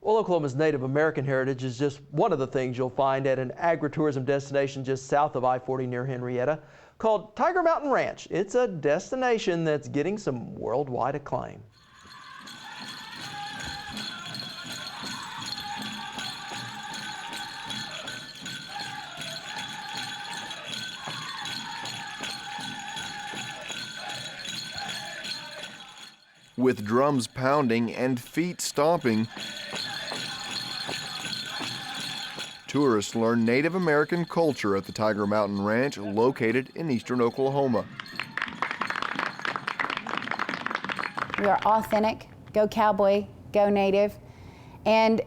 Well, Oklahoma's Native American heritage is just one of the things you'll find at an agritourism destination just south of I-40 near Henrietta called Tiger Mountain Ranch. It's a destination that's getting some worldwide acclaim. With drums pounding and feet stomping, tourists learn Native American culture at the Tiger Mountain Ranch located in eastern Oklahoma. We are authentic, go cowboy, go native, and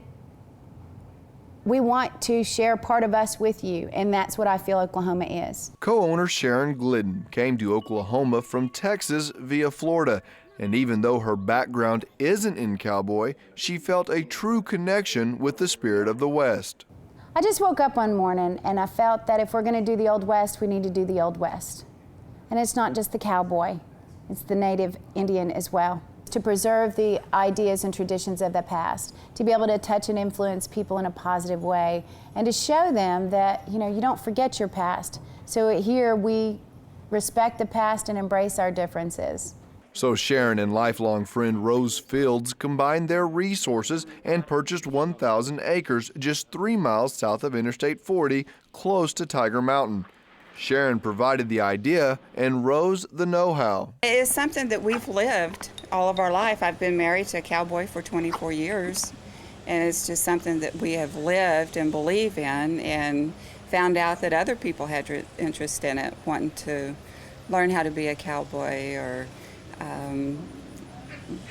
we want to share part of us with you, and that's what I feel Oklahoma is. Co-owner Sharon Glidden came to Oklahoma from Texas via Florida, and even though her background isn't in cowboy, she felt a true connection with the spirit of the West. I just woke up one morning and I felt that if we're going to do the Old West, we need to do the Old West. And it's not just the cowboy, it's the native Indian as well. To preserve the ideas and traditions of the past, to be able to touch and influence people in a positive way, and to show them that, you don't forget your past. So here we respect the past and embrace our differences. So Sharon and lifelong friend Rose Fields combined their resources and purchased 1,000 acres just 3 miles south of Interstate 40, close to Tiger Mountain. Sharon provided the idea and Rose the know-how. It is something that we've lived all of our life. I've been married to a cowboy for 24 years, and it's just something that we have lived and believe in, and found out that other people had interest in it, wanting to learn how to be a cowboy or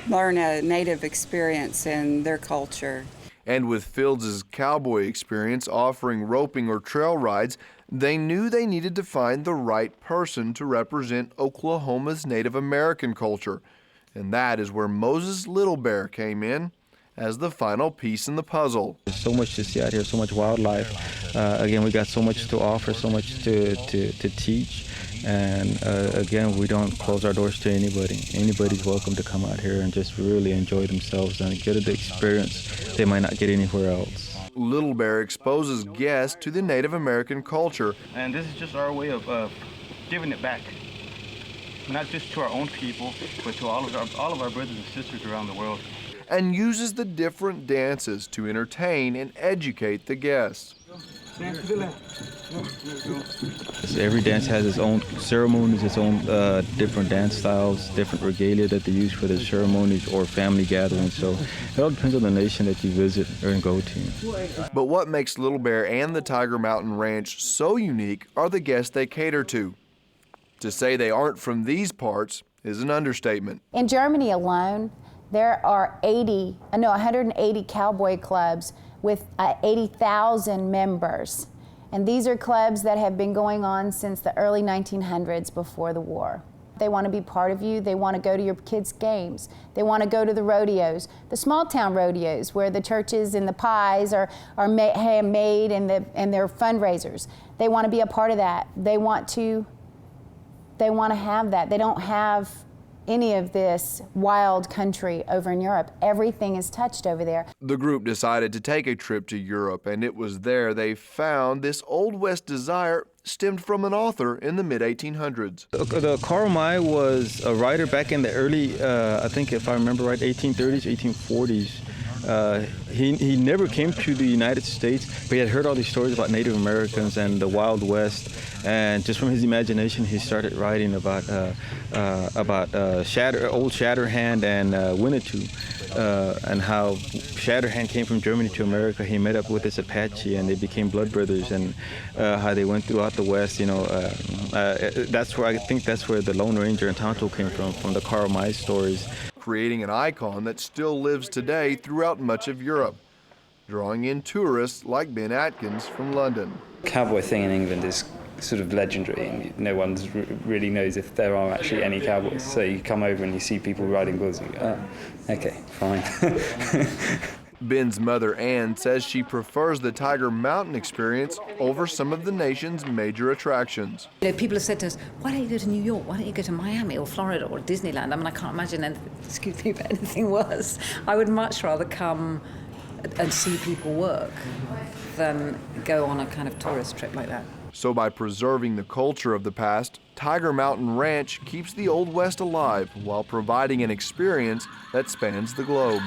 learn a native experience in their culture. And with Fields' cowboy experience offering roping or trail rides, they knew they needed to find the right person to represent Oklahoma's Native American culture. And that is where Moses Little Bear came in as the final piece in the puzzle. There's so much to see out here, so much wildlife. Again, we got so much to offer, so much to teach. And again, we don't close our doors to anybody. Anybody's welcome to come out here and just really enjoy themselves and get the experience they might not get anywhere else. Little Bear exposes guests to the Native American culture. And this is just our way of giving it back, not just to our own people, but to all of our brothers and sisters around the world. And uses the different dances to entertain and educate the guests. Every dance has its own ceremonies, its own different dance styles, different regalia that they use for their ceremonies or family gatherings. So it all depends on the nation that you visit or go to. But what makes Little Bear and the Tiger Mountain Ranch so unique are the guests they cater to. To say they aren't from these parts is an understatement. In Germany alone, there are 180 cowboy clubs with 80,000 members. And these are clubs that have been going on since the early 1900s before the war. They want to be part of you. They want to go to your kids' games. They want to go to the rodeos, the small town rodeos where the churches and the pies are handmade and they're fundraisers. They want to be a part of that. They want to have that. They don't have any of this wild country over in Europe. Everything is touched over there. The group decided to take a trip to Europe, and it was there they found this Old West desire stemmed from an author in the mid-1800s. The Karl May was a writer back in the early, I think if I remember right, 1830s, 1840s. He never came to the United States, but he had heard all these stories about Native Americans and the Wild West, and just from his imagination, he started writing about Old Shatterhand and Winnetou, and how Shatterhand came from Germany to America. He met up with this Apache, and they became blood brothers, and how they went throughout the West. That's where I think that's where the Lone Ranger and Tonto came from the Karl May stories. Creating an icon that still lives today throughout much of Europe, drawing in tourists like Ben Atkins from London. The cowboy thing in England is sort of legendary, and no one really knows if there are actually any cowboys. So you come over and you see people riding bulls, and you go, oh, okay, fine. Ben's mother, Ann, says she prefers the Tiger Mountain experience over some of the nation's major attractions. People have said to us, why don't you go to New York? Why don't you go to Miami or Florida or Disneyland? I mean, I can't imagine anything worse. I would much rather come and see people work than go on a kind of tourist trip like that. So by preserving the culture of the past, Tiger Mountain Ranch keeps the Old West alive while providing an experience that spans the globe.